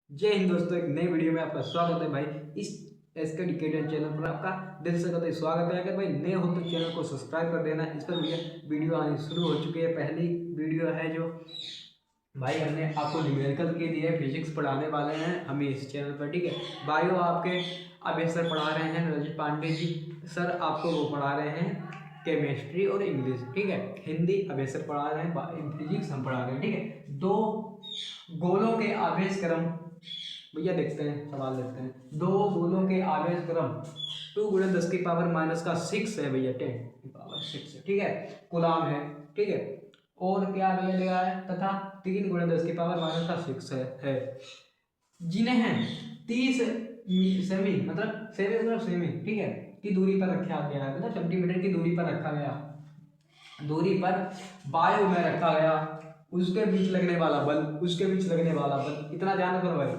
जय हिंद दोस्तों, एक नई वीडियो में आपका स्वागत है भाई। इस एसके एजुकेटेड चैनल पर आपका दिल से कतई स्वागत है। अगर भाई नए हो तो चैनल को सब्सक्राइब कर देना। इस पर भैया वीडियो आनी शुरू हो चुकी है। पहली वीडियो है जो भाई हमने आपको न्यूमेरिकल के लिए फिजिक्स पढ़ाने वाले हैं हम इस चैनल पर, ठीक है। बायो आपके अभय सर पढ़ा रहे हैं, रजत पांडे जी सर आपको वो पढ़ा रहे हैं केमिस्ट्री और इंग्लिश, ठीक है। हिंदी अभय सर पढ़ा रहे हैं, फिजिक्स हम पढ़ा रहे हैं, ठीक है। दो गोलों के आवेश क्रम भैया देखते हैं, सवाल देखते हैं। दो गोलों के आवेश क्रम 2 × 10⁻⁶ है भैया, 10⁻⁶ है, ठीक है। कूलाम है, ठीक है। और क्या भैया दिया है, तथा 3 × 10⁻⁶ है जिन्हें 30 सेमी मतलब सेमी, ठीक है, की दूरी पर रखा गया है, मतलब सेंटीमीटर की दूरी पर रखा गया, दूरी पर वायु में रखा गया। उसके बीच लगने वाला बल, उसके बीच लगने वाला बल, इतना ध्यान करो भाई।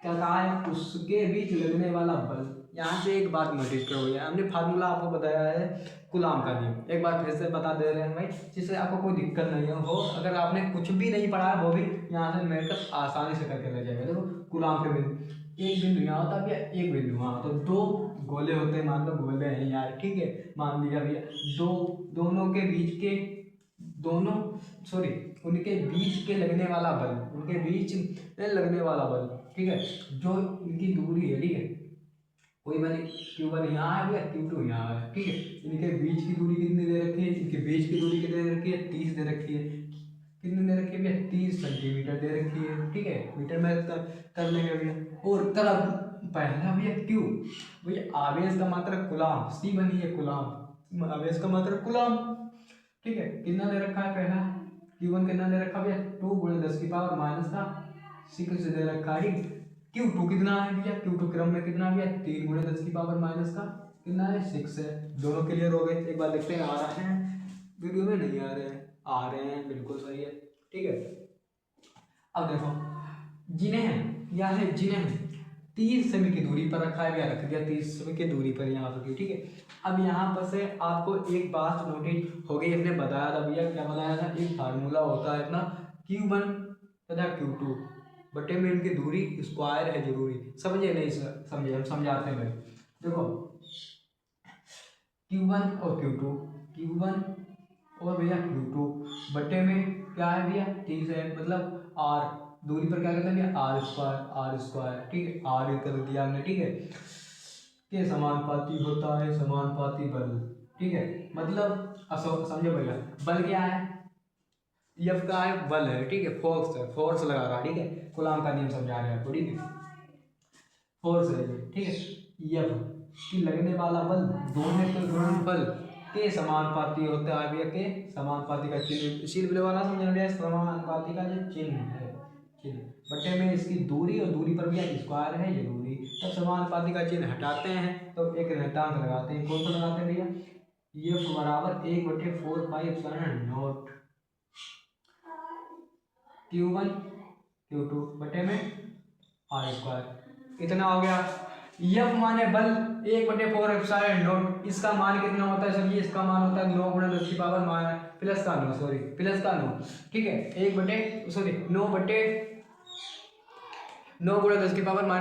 क्या कहा है, उसके बीच लगने वाला बल। यहाँ से एक बात नोटिस करो भैया, हमने फार्मूला आपको बताया है कूलाम का नियम, एक बार फिर से बता दे रहे हैं भाई, जिससे आपको कोई दिक्कत नहीं हो। अगर आपने कुछ भी नहीं पढ़ा है वो भी यहाँ से मेरे आसानी से करके ले जाएगा। देखो कूलाम के बिंदु, एक बिंदु यहाँ होता है, एक बिंदु वहाँ, तो दो गोले होते हैं, मान लो गोले हैं यार, ठीक है, मान लिया भैया। दोनों के बीच के दोनों सॉरी उनके बीच के लगने वाला बल, उनके बीच में लगने वाला बल, ठीक है, जो इनकी दूरी है, ठीक है। कोई बने Q1 यहाँ है भैया, Q2 यहाँ है, ठीक है। इनके बीच की दूरी कितनी दे रखी है, इनके बीच की दूरी कितनी दे रखी है, 30 दे रखी है। कितनी दे रखी है भैया, 30 सेंटीमीटर दे रखी है, ठीक है। मीटर में कर लेंगे भैया। और तरफ पहला भैया Q, भैया आवेश का मात्रक कूलाम, C बनी है कूलाम, आवेश का मात्रक कूलाम, ठीक है। कितना दे रखा है पहला Q1, कितना दे रखा भैया, 2 × 10⁻⁶ दे रखा है, ठीक। Q2 कितना है भैया, Q2 क्रम में कितना भैया, 3 × 10⁻⁻ कितना है, 6 है। दोनों क्लियर हो गए। एक बार देखते हैं आ रहे हैं वीडियो में, नहीं आ रहे हैं, आ रहे हैं, बिल्कुल सही है, ठीक है। अब देखो जिन्हें 30 सेमी की दूरी पर रखा है, या रख दिया 30 सेमी की दूरी पर यहाँ पर, ठीक है। अब यहाँ पर से आपको एक बात नोटिस हो गई, हमने बताया था भैया, क्या बताया था, एक फार्मूला होता है अपना Q1 तथा Q2 बटे में इनकी दूरी स्क्वायर है जरूरी। समझे नहीं समझे, हम समझाते हैं भाई। देखो Q1 और Q1 और भैया Q2 बटे में क्या है भैया, 30 है, मतलब R दूरी पर क्या करते हैं भैया, आर स्क्वायर, ठीक है। R कर दिया हमने, ठीक है, के समानुपाती होता है समानुपाती बल, ठीक है। मतलब समझो भैया, बल क्या है, F का है, बल है, ठीक है, फोर्स है, फोर्स लगा रहा है, ठीक है। कूलाम का नियम समझा रहे हैं आपको, ठीक है, फोर्स है ये, ठीक है। F की लगने वाला बल दोनों के गुणनफल के समानुपाती होता है भैया, के समानुपाती का चिन्ह, इसीलिए वाला समझ लिया, समानुपाती का जो चिन्ह है, चिन्ह बटे में इसकी दूरी, और दूरी पर भी स्क्वायर है जरूरी। तब समानुपाती का चिन्ह हटाते हैं तो एक नियतांक लगाते हैं, कौन सा लगाते हैं भैया, F बराबर 1/4πε0 Q1 Q2 बटे में आर स्क्वायर। इतना हो गया। F माने बल 1/4πε0, इसका मान कितना होता है सर जी, इसका मान होता है 9 × 10⁻⁻, प्लस का 9, सॉरी प्लस का 9, ठीक है। 9 बटे 9 × 10⁻⁻9,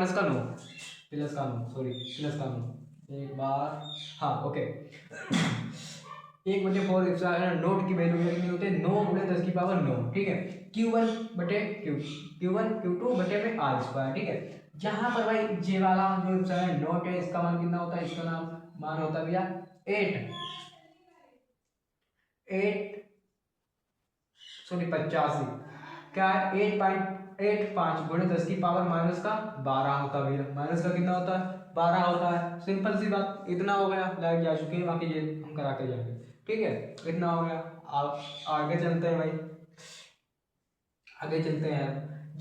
प्लस का 9, सॉरी प्लस का 9, एक बार, हाँ ओके। 1/4 की वैल्यू कितनी होती है, 9 × 10⁹, ठीक है। Q1 Q2 बटे में आर स्क्वायर, ठीक है। जहां पर भाई जे वाला जो नोट है, इसका मान कितना होता है, इसका मान होता है भैया 85, क्या है 8.85 × 10⁻⁻12 होता है भैया, माइनस का कितना होता है, 12 होता है। सिंपल सी बात, इतना हो गया, लाइट जा चुकी है, बाकी ये हम करा के जाएंगे, ठीक है। इतना हो गया। आप आगे चलते हैं भाई, आगे चलते हैं।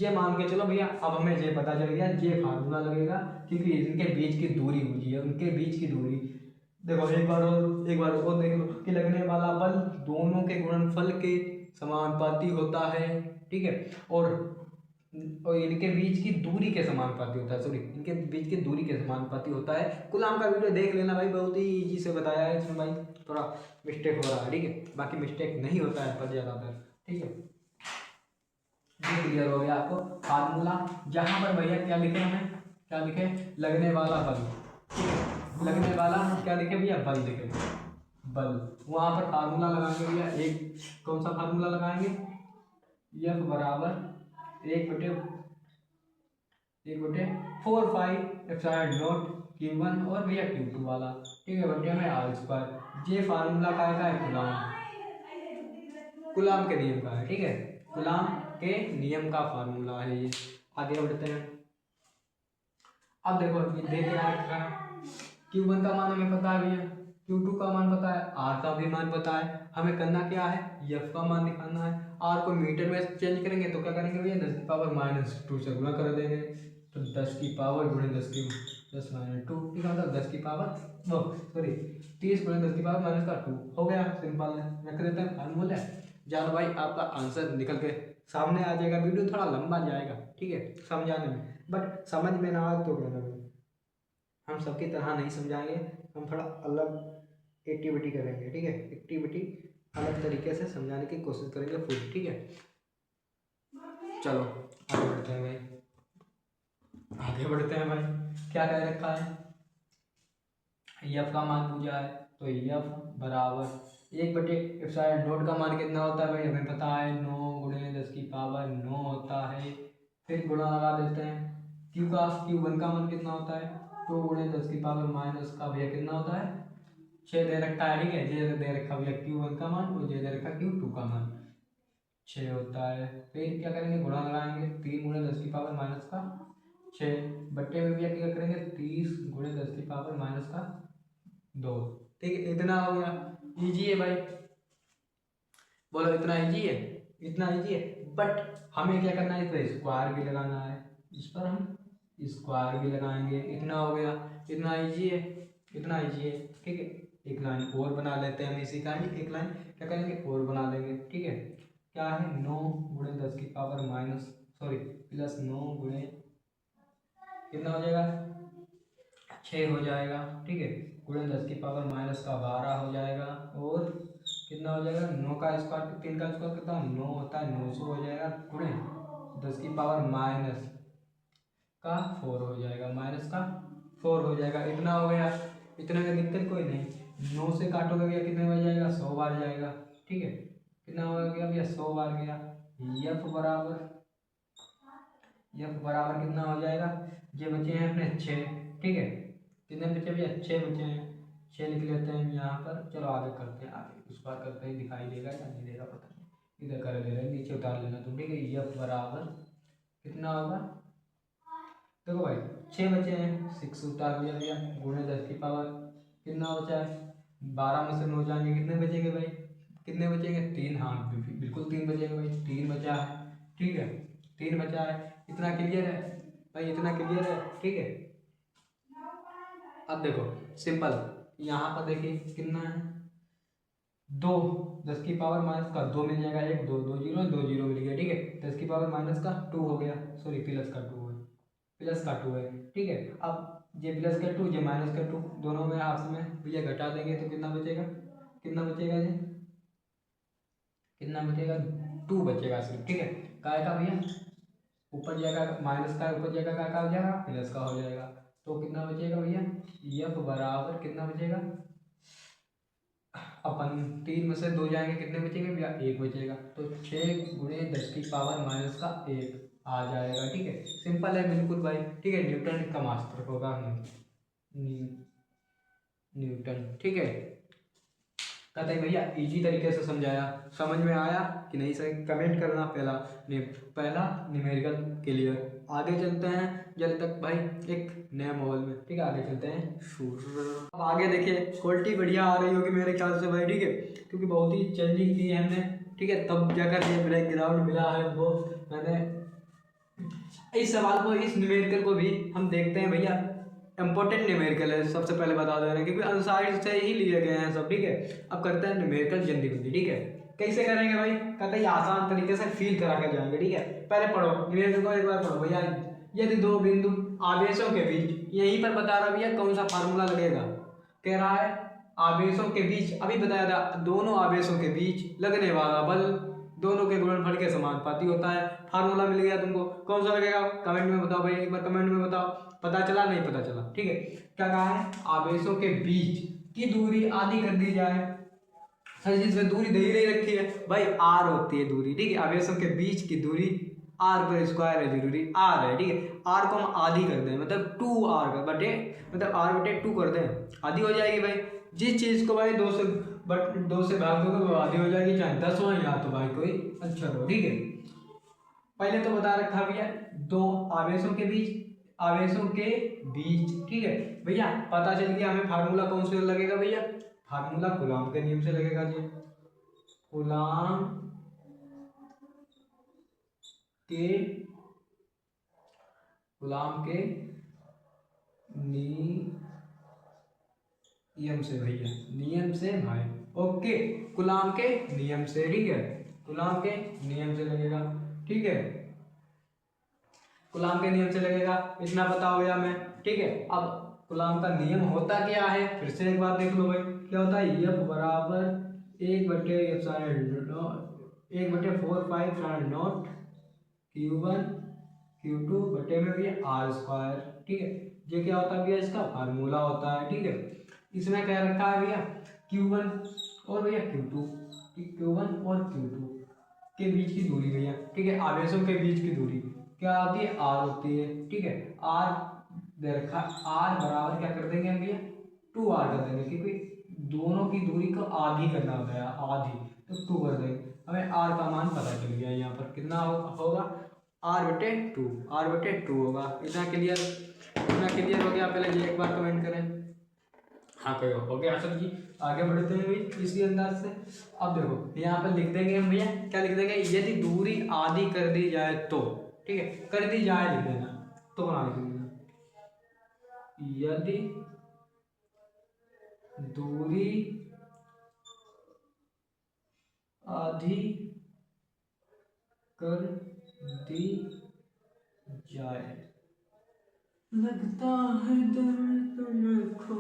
ये मान के चलो भैया, अब हमें ये पता चल गया, ये फार्मूला लगेगा, क्योंकि इनके बीच की दूरी मुझे है, उनके बीच की दूरी। देखो एक बार और देख लो कि लगने वाला बल दोनों के गुणनफल के समानुपाती होता है, ठीक है। और इनके बीच की दूरी के समानुपाती होता है, सॉरी इनके बीच की दूरी के समानुपाती होता है। कूलाम का वीडियो देख लेना भाई, बहुत ही इजी से बताया है इसमें भाई, थोड़ा मिस्टेक हो रहा है, ठीक है, बाकी मिस्टेक नहीं होता है पर ज़्यादातर, ठीक है। ये क्लियर हो गया आपको फार्मूला। जहाँ पर भैया क्या लिखे, हमें क्या लिखे, लगने वाला बल, ठीक है, लगने वाला क्या लिखे भैया, बल लिखे, बल। वहाँ पर फार्मूला लगाएंगे भैया, एक कौन सा फार्मूला लगाएंगे, F बराबर 1/4 4/5 Q1 और भैया Q2 वाला, ठीक है, बटे में R²। ये फार्मूला का है कूलाम के नियम का है, ठीक है, कूलाम के नियम का फार्मूला है ये। आगे बढ़ते हैं। अब देखो ये दे के रखा है, Q1 का मान हमें पता है भैया, Q2 का मान पता है, R का भी मान पता है। हमें करना क्या है, F का मान निकालना है। R को मीटर में चेंज करेंगे तो क्या करेंगे भैया, 10⁻² से गुणा कर देंगे, तो 10 की पावर गुणे 10 -2, ठीक है, मतलब 10 की पावर 30 गुणे 10 की पावर -2 हो गया। सिंपल है, रख देते हैं फार्मूला। जान भाई आपका आंसर निकल के सामने आ जाएगा। वीडियो थोड़ा लंबा जाएगा, ठीक है, समझाने में, बट समझ में ना आए तो कहना भाई, हम सबकी तरह नहीं समझाएंगे, हम थोड़ा अलग एक्टिविटी करेंगे, ठीक है, एक्टिविटी अलग तरीके से समझाने की कोशिश करेंगे फुल, ठीक है। चलो आगे बढ़ते हैं भाई, आगे बढ़ते हैं भाई। क्या कह रखा है, F का मान पूछा है, तो F बराबर 1/ε0 का मान कितना होता है भाई, हमें पता है 9 गुणे 10 की पावर 9 होता है। फिर गुणा लगा देते हैं। Q1 का मान कितना होता है, 2 गुणे 10 की पावर माइनस का भैया कितना होता है, 6 दे रखा है, ठीक है, जे दे रखा भैया Q1 का मान और जे दे रखा Q2 का मान 6 होता है। फिर क्या करेंगे, गुणा लगाएंगे, 3 गुणे 10 की पावर माइनस का 6 बट्टे में भैया क्या करेंगे, 30 गुणे 10 की पावर माइनस का 2, ठीक है, इतना हो गया। इजी है भाई, बोलो इतना इजी है, इतना इजी है। बट हमें क्या करना है, इस पर स्क्वायर भी लगाना है, इस पर हम स्क्वायर भी लगाएंगे। इतना हो गया, इतना इजी है, इतना इजी है, ठीक है। एक लाइन और बना लेते हैं हम इसी का ही, एक लाइन क्या करेंगे और बना लेंगे, ठीक है। क्या है, 9 गुणे 10 की पावर प्लस 9 गुणे कितना हो जाएगा, 6 हो जाएगा, ठीक है, गुणे 10 की पावर माइनस का 12 हो जाएगा। और कितना हो जाएगा, 9 का स्क्वायर 3 का स्क्वायर कितना 9 होता है, 900 हो जाएगा, गुणे 10 की पावर माइनस का 4 हो जाएगा, माइनस का 4 हो जाएगा। इतना हो गया, इतना का दिक्कत कोई नहीं। 9 से काटोगे भैया कितने बार जाएगा, 100 बार जाएगा, ठीक है, कितना हो गया भैया, 100 बार गया। F बराबर कितना हो जाएगा, ये बचे हैं अपने 6, ठीक है, कितने बचे भैया, 6 बचे हैं, 6 लिख लेते हैं यहाँ पर। चलो आगे करते हैं, आगे उस बार करते हैं, दिखाई देगा या नहीं देगा पता नहीं, इधर कर दे रहे, नीचे उतार लेना तुम, ठीक है। F बराबर कितना होगा, देखो भाई 6 बचे हैं, 6 उतार दिया भैया, गुणे 10 की पावर कितना बचा है, 12 में से 9 जाएंगे, कितने बचेंगे भाई, कितने बचेंगे, 3, हाँ बिल्कुल 3 बचेंगे भाई, 3 बचा है, ठीक है, 3 बचा है। इतना क्लियर है भाई, इतना क्लियर है, ठीक है। अब देखो सिंपल, यहाँ पर देखिए कितना है, 2 10 की पावर माइनस का 2 मिल जाएगा, 1 2 2 जीरो 2 जीरो मिल गया, ठीक है। 10 की पावर माइनस का 2 हो गया, सॉरी प्लस का 2 है, प्लस का 2 है, ठीक है। अब ये प्लस का 2 ये माइनस का 2 दोनों में आपस में भैया घटा देंगे तो कितना बचेगा, कितना बचेगा ये, कितना बचेगा, 2 बचेगा सिर्फ, ठीक है। काय का भैया, ऊपर जाएगा माइनस का, ऊपर जाएगा का हो जाएगा, प्लस का हो जाएगा, तो कितना बचेगा भैया, F बराबर कितना बचेगा, अपन 3 में से 2 जाएंगे, कितने बचेंगे भैया, 1 बचेगा, तो 6 गुणे 10 की पावर माइनस का 1 आ जाएगा, ठीक है। सिंपल है बिल्कुल भाई, ठीक है, न्यूटन का मास्टर होगा न्यूटन, ठीक है। कहते हैं भैया इजी तरीके से समझाया, समझ में आया कि नहीं, सही कमेंट करना। पहला न्यूमेरिकल क्लियर। आगे चलते हैं जब तक भाई एक नए माहौल में, ठीक है, आगे चलते हैं। अब आगे देखिए क्वालिटी बढ़िया आ रही होगी मेरे ख्याल से भाई, ठीक है, क्योंकि बहुत ही चेंजिंग की है हमने, ठीक है, तब जाकर ये बैकग्राउंड मिला है वो। मैंने इस सवाल को, इस न्यूमेरिकल को भी हम देखते हैं भैया, इंपॉर्टेंट न्यूमेरिकल है, सबसे पहले बता दे रहे हैं, क्योंकि अनसाइड से ही लिए गए हैं सब, ठीक है। अब करते हैं न्यूमेरिकल जल्दी जल्दी, ठीक है। कैसे करेंगे भाई, कहते हैं आसान तरीके से फील करा कर जाएंगे, ठीक है। पहले पढ़ो न्यूमेरिकल को, एक बार पढ़ो भैया। यदि 2 बिंदु आवेशों के बीच, यहीं पर बता रहा भैया कौन सा फार्मूला लगेगा, कह रहा है आवेशों के बीच, अभी बताया था, दोनों आवेशों के बीच लगने वाला बल दोनों के गुणनफल के समानुपाती होता है। फार्मूला मिल गया तुमको, कौन सा लगेगा कमेंट में बताओ भाई, एक बार कमेंट में बताओ, पता चला नहीं पता चला। ठीक है, क्या कहा है, आवेशों के बीच की दूरी आधी कर दी जाए। सर जिसमें दूरी दे ही नहीं रखी है भाई, आर होती है दूरी। ठीक है, आवेशों के बीच की दूरी आर पर स्क्वायर है, जरूरी आर है। ठीक है, आर को हम आधी कर दें, मतलब 2r कर बटे, मतलब r बटे 2 कर दें, आधी हो जाएगी भाई। जिस चीज को भाई 2 से भाग दोगे वो आधी हो जाएगी, चाहे 10 हो या तो भाई कोई अक्षर हो। ठीक है, पहले तो बता रखा भैया दो आवेशों के बीच, आवेशों के बीच। ठीक है भैया, पता चल गया हमें फार्मूला कौन से लगेगा भैया, फार्मूला कूलॉम के नियम से लगेगा जी। कूलॉम के नियम से भैया, नियम से भाई, ओके, कूलॉम के नियम से। ठीक है, कूलॉम के नियम से लगेगा। ठीक है, कूलॉम के नियम से लगेगा, इतना पता हो गया हमें। ठीक है, अब कूलॉम का नियम होता क्या है, फिर से एक बार देख लो भाई, क्या होता है, F बराबर 1/4 Q1 Q2 बटे में भी आर स्क्वायर। ठीक है, ये क्या होता है भैया, इसका फार्मूला होता है। ठीक है, इसमें क्या रखा है भैया, Q1 और भैया Q2, Q1 और Q2 के बीच की दूरी भैया। ठीक है, आवेशों के बीच की दूरी क्या होती है, आर होती है। ठीक है, आर दे रखा, आर बराबर क्या कर देंगे हम भैया, 2r कर देंगे, क्योंकि दोनों की दूरी को आधी करना होता है, आधी, तो 2 कर देंगे। हमें r का मान पता चल गया, यहाँ पर कितना होगा, r/2 होगा। इतना क्लियर हो गया। पहले ये एक बार कमेंट करें, हाँ कहो हो गया सर जी। आगे बढ़ते हैं भाई इसी अंदाज से। अब देखो यहाँ पर लिख देंगे हम भैया, क्या लिख देंगे, यदि दूरी आधी कर दी जाए तो। ठीक है, कर दी जाए लिख देना, तो बना लिख देना, यदि दूरी आधी कर दी जाए, लगता है दर्द में खो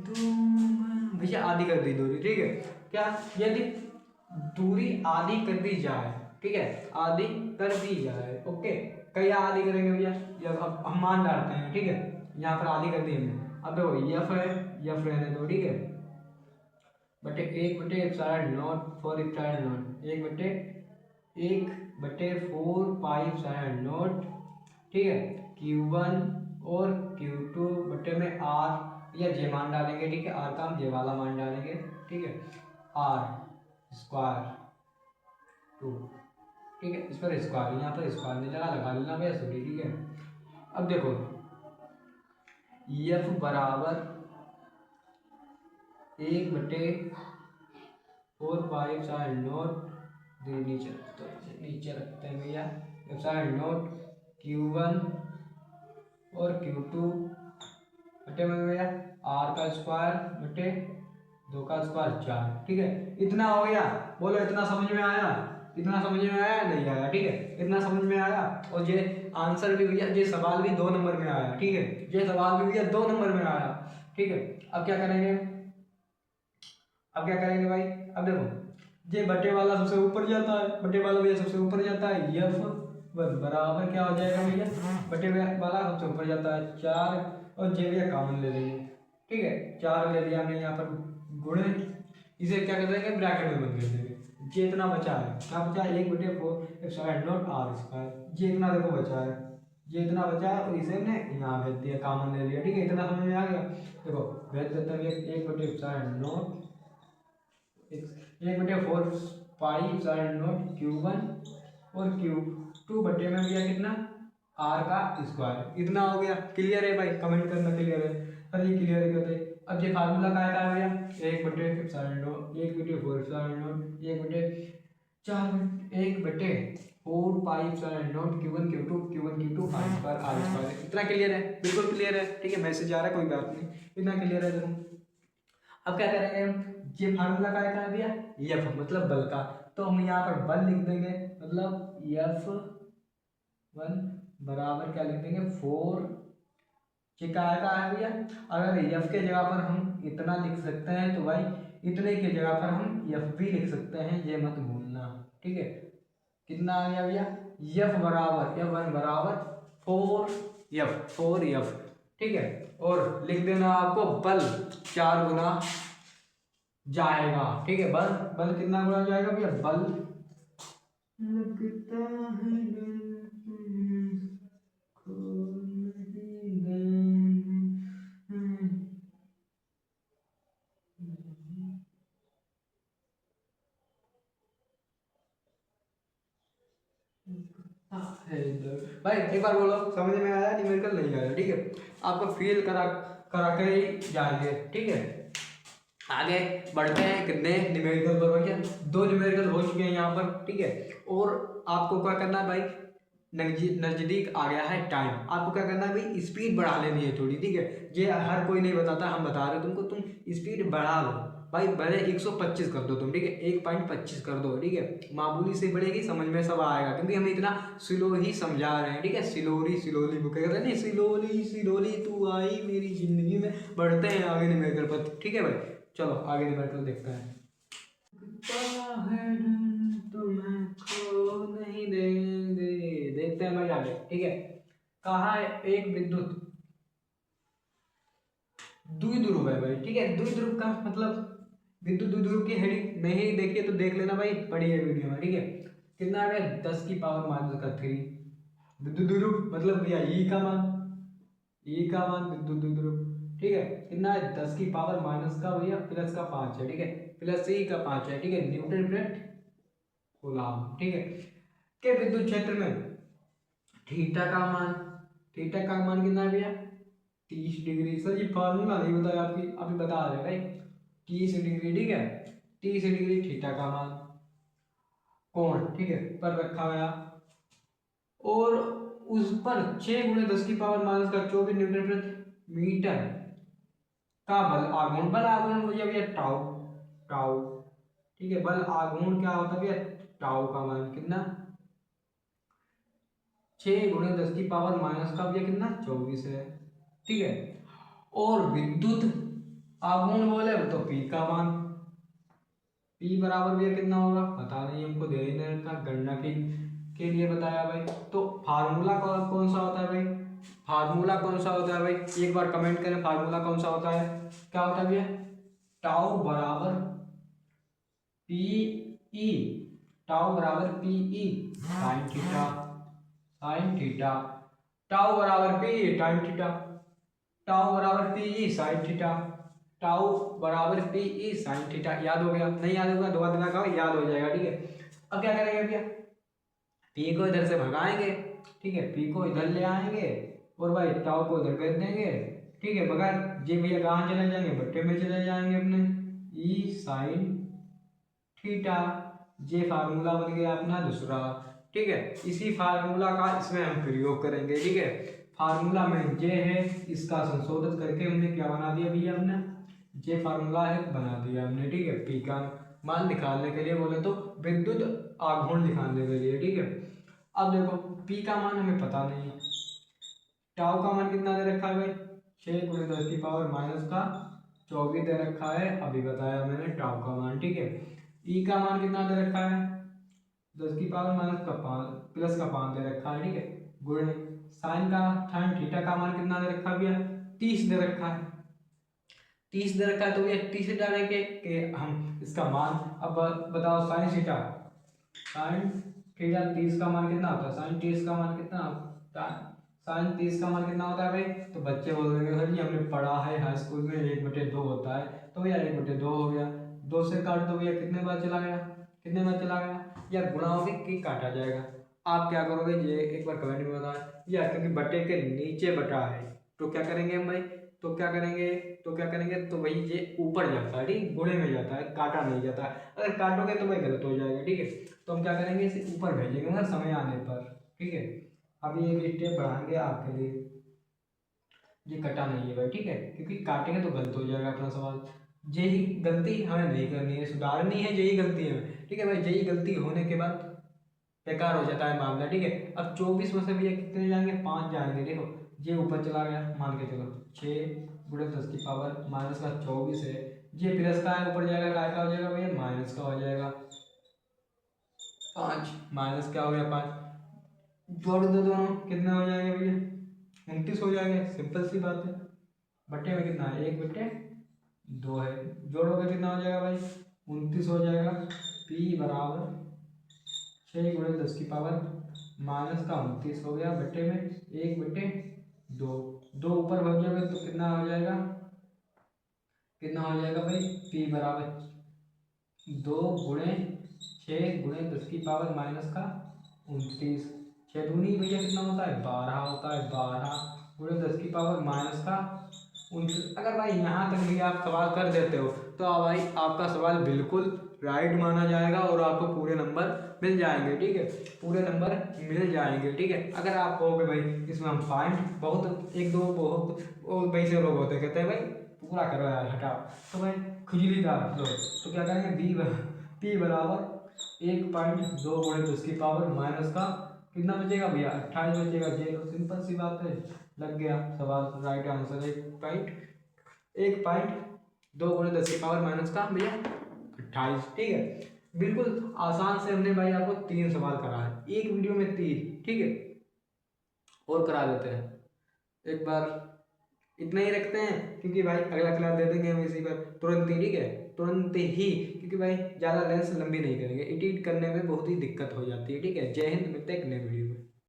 दूंगा भैया, आधी कर दी दूरी। ठीक है, क्या, यदि दूरी आधी कर दी जाए। ठीक है, आधी कर दी जाए, ओके, क्या आधी करेंगे भैया, जब अब हम मान डालते हैं। ठीक है, यहाँ पर आधी कर दी हमने, अब देखो एफ है, एफ रहने दो। ठीक है, बटे 1/4 1/4 ठीक है, Q1 और Q2 बटे में आर या जे मान डालेंगे। ठीक है, आर का हम जे वाला मान डालेंगे। ठीक है, आर स्क्वायर 2। ठीक है, इस पर स्क्वायर, यहाँ पर स्क्वायर नहीं लगा लेना भैया, सॉरी। ठीक है, अब देखो एफ बराबर 1/4 नीचे रखते हैं भैया, Q1 और Q2 बटे में भैया आर का स्क्वायर बटे 2 का स्क्वायर 4। ठीक है, इतना हो गया, बोलो इतना समझ में आया, इतना समझ में आया नहीं आया। ठीक है, इतना समझ में आया, और ये आंसर भी भैया, ये सवाल भी 2 नंबर में आया। ठीक है, ये सवाल भी भैया 2 नंबर में आया। ठीक है, अब क्या करेंगे, भाई, अब देखो ये बटे वाला सबसे ऊपर जाता है, बटे वाला भैया सबसे ऊपर जाता है, F1 बराबर क्या हो जाएगा भैया, बटे वाला सबसे ऊपर जाता है 4, और जे भैया कॉमन ले लेंगे। ठीक है, 4 ले लिया हमने यहाँ पर, गुणे, इसे क्या कर देंगे, ब्रैकेट में बंद कर देंगे। जे इतना बचा है, क्या बचा है, 1/4 आर स्क्वायर, जे इतना देखो बचा है, ये इतना बचा है, और इसे हमने यहाँ भेज दिया, कॉमन ले लिया। ठीक है, इतना समझ में आ गया। देखो भेज देते हैं 1/4 Q1 और Q2 बटे में भैया कितना, आर का स्क्वायर। इतना हो गया, क्लियर है भाई, कमेंट करना क्लियर है, अरे क्लियर है कहते। अब ये फार्मूला का है भैया, 1/4 आर स्क्वायर। इतना क्लियर है, बिल्कुल क्लियर है। ठीक है, मैसेज आ रहा है, कोई बात नहीं, इतना क्लियर है। देखो अब क्या करेंगे हम, ये फार्मूला का है भैया, एफ मतलब बल का, तो हम यहाँ पर बल लिख देंगे, मतलब F1 बराबर क्या लिख देंगे, 4, ये क्या है भैया, अगर एफ के जगह पर हम इतना लिख सकते हैं तो भाई इतने की जगह पर हम एफ भी लिख सकते हैं, ये मत भूलना। ठीक है, कितना आ गया भैया, एफ बराबर एफ वन बराबर 4 एफ, ठीक है। और लिख देना आपको बल 4 गुना जाएगा, ठीक है। बल बल कितना गुना जाएगा भैया, बल लगता है खो नहीं देंगे। है इधर। भाई एक बार बोलो समझ में आया, न्यूमेरिकल नहीं आया, ठीक है। आपको फील करा करा के ही जाएंगे, ठीक है। आगे बढ़ते हैं, कितने न्यूमेरिकल पर भैया, 2 न्यूमेरिकल हो चुके हैं यहाँ पर, ठीक है। और आपको क्या करना है भाई, नजदीक आ गया है टाइम, आपको क्या करना है भाई, स्पीड बढ़ा लेनी है थोड़ी, ठीक है। ये हर कोई नहीं बताता, हम बता रहे हो तुमको, तुम स्पीड बढ़ा लो भाई, भले 125 कर दो तुम, ठीक है, 1.25 कर दो, ठीक है। मामूली से बढ़ेगी, समझ में सब आएगा, क्योंकि हम इतना स्लो ही समझा रहे हैं, ठीक है। स्लोली वो कहते हैं नहीं, स्लोली स्लोली तू आई मेरी जिंदगी में। बढ़ते हैं आगे न्यूमेरिकल पर, ठीक है भाई, चलो आगे न्यूमेरिकल देखते हैं। तुम्हें खो नहीं देंगे, देखते हैं भाई आगे, ठीक है। कहा है एक विद्युत द्विध्रुव है भाई, ठीक है। द्विध्रुव का मतलब, विद्युत द्विध्रुव की हेडिंग नहीं देखिए तो देख लेना भाई, पढ़ी है वीडियो में, ठीक है। कितना है 10⁻³ विद्युत द्विध्रुव, मतलब भैया ई का मान, ई का मान विद्युत द्विध्रुव, ठीक है। कितना है 10⁻⁻ का भैया प्लस का 5 है, ठीक है, प्लस ई का 5 है, ठीक है। न्यूटन प्रति कूलम्ब, ठीक है। के विद्युत क्षेत्र में थीटा का मान, थीटा का मान कितना है भैया, 30 डिग्री। सर ये फॉर्मूला नहीं बताया, आपकी अभी बता रहे भाई, 30 डिग्री, ठीक है। 30 डिग्री थीटा का मान, कोण, ठीक है, पर रखा गया। और उस पर 6 × 10⁻⁻² न्यूटन प्रति मीटर का बल आघूर्ण, बल आघूर्ण हो भैया टाउ, टाउ, ठीक है। बल आघूर्ण क्या होता है भैया, टाउ का मान कितना, 6 × 10⁻⁻² कितना 24 है, ठीक है। और विद्युत आघूर्ण बोले तो पी का मान, पी बराबर भैया कितना होगा पता नहीं हमको, दे का गणना के लिए बताया भाई। तो फार्मूला कौन सा होता है भाई, फार्मूला कौन सा होता है भाई, एक बार कमेंट करें फार्मूला कौन सा होता है, क्या होता है भैया, टाउ बराबर पी ई, टाउ बराबर P E sine theta, sine theta, tau बराबर P E time theta, tau बराबर P E sine theta, tau बराबर पी ई साइन थीटा। याद हो गया, नहीं याद होगा दोबारा दिमाग लगाओ, याद हो जाएगा, ठीक है। अब क्या करेंगे भैया, पी को इधर से भगाएंगे, ठीक है, पी को इधर ले आएंगे और भाई टाउ को इधर भेज देंगे, ठीक है। बगैर जी भैया कहाँ चले जाएंगे, बट्टे में चले जाएंगे अपने, ई साइन थीटा, ये फार्मूला बन गया अपना दूसरा, ठीक है। इसी फार्मूला का इसमें हम प्रयोग करेंगे, ठीक है। फार्मूला में ये है, इसका संशोधित करके हमने क्या बना दिया भैया, हमने ये फार्मूला है बना दिया हमने, ठीक है। पी का मान निकालने के लिए बोले तो विद्युत आघूर्ण निकालने के लिए, ठीक है। अब देखो पी का मान हमें पता नहीं है, टाउ का मान कितना दे रखा है भाई, 6 × 10⁻⁻² दे रखा है, अभी बताया मैंने टाउ का मान, ठीक है। ई का मान कितना दे रखा है, 10⁻⁻5 प्लस का 5 दे रखा है, ठीक है। गुणे साइन का, साइन थीटा का मान कितना दे रखा है भैया, 30 दे रखा है, 30 दे रखा है। तो भैया 30 डालेंगे कि हम इसका मान, अब बताओ साइन थीटा, साइन थीटा 30 का मान कितना होता है, साइन 30 का मान कितना होता है, साइन 30 का मान कितना होता है भाई। तो बच्चे बोल देंगे सर जी हमने पढ़ा है हाई स्कूल में 1/2 होता है, तो भैया 1/2 हो गया, 2 से काट दो भैया, कितने बार चला गया, कितने बार चला गया, या गुणा होगे कि काटा जाएगा। आप क्या करोगे ये एक बार कमेंट में बताएं, या क्योंकि बटे के नीचे बटा है तो क्या करेंगे हम भाई, तो क्या करेंगे, तो क्या करेंगे, तो भाई ये ऊपर जाता है, ठीक, गुणे में जाता है, काटा नहीं जाता है। अगर काटोगे तो भाई गलत हो जाएगा, ठीक है। तो हम क्या करेंगे, इसे ऊपर भेजेंगे ना समय आने पर, ठीक है। अभी एक स्टेप बढ़ाएंगे आपके लिए, ये कटा नहीं है भाई, ठीक है, क्योंकि काटेंगे तो गलत हो जाएगा अपना सवाल। यही गलती हमें नहीं करनी है, सुधारनी है, यही गलती है, ठीक है भाई। यही गलती होने के बाद बेकार हो जाता है मामला, ठीक है। अब 24 में से भैया कितने जाएंगे, 5 जाएंगे, देखो ये ऊपर चला गया, मान के चलो 6 × 10⁻⁻24 है, ये प्लस का है ऊपर जाएगा, काय का हो जाएगा भैया, माइनस का हो जाएगा। 5 माइनस क्या हो गया 5, जोड़ दो दोनों, कितना हो जाएगा भैया 29 हो जाएगा, सिंपल सी बात है। बटे में कितना है 1/2 है, जोड़ोगे कितना हो जाएगा भाई 29 हो जाएगा। p बराबर 6 × 10 की पावर माइनस का 29 हो गया, बटे में 1/2, दो ऊपर हो जाएगा तो कितना हो जाएगा, कितना हो जाएगा भाई p बराबर 2 × 6 × 10 की पावर माइनस का 29, 6 दूनी भैया कितना होता है 12 होता है, 12 × 10 की पावर माइनस का 29। अगर भाई यहाँ तक भी आप सवाल कर देते हो तो भाई आपका सवाल बिल्कुल राइट माना जाएगा और आपको पूरे नंबर मिल जाएंगे, ठीक है, पूरे नंबर मिल जाएंगे, ठीक है। अगर आप कहोगे भाई इसमें हम पॉइंट बहुत एक दो बहुत वैसे लोग होते कहते हैं भाई पूरा करो यार हटाओ, तो भाई खुजलीदार लोग तो क्या करेंगे p बराबर 1.2 × 10 की पावर माइनस का कितना बचेगा भैया 28 बचेगा, ये सिंपल सी बात है, लग गया सवाल, राइट आंसर 1.2 × 10 की पावर माइनस का भैया 28, ठीक है। बिल्कुल आसान से हमने भाई आपको 3 सवाल करा है एक वीडियो में 3, ठीक है, और करा देते हैं एक बार, इतना ही रखते हैं क्योंकि भाई अगला क्लास दे देंगे हम इसी पर तुरंत ही, ठीक है, तुरंत ही, क्योंकि भाई ज़्यादा लेंस लंबी नहीं करेंगे, एडिट करने में बहुत ही दिक्कत हो जाती है, ठीक है। जय हिंद, मिलते हैं एक नए वीडियो में।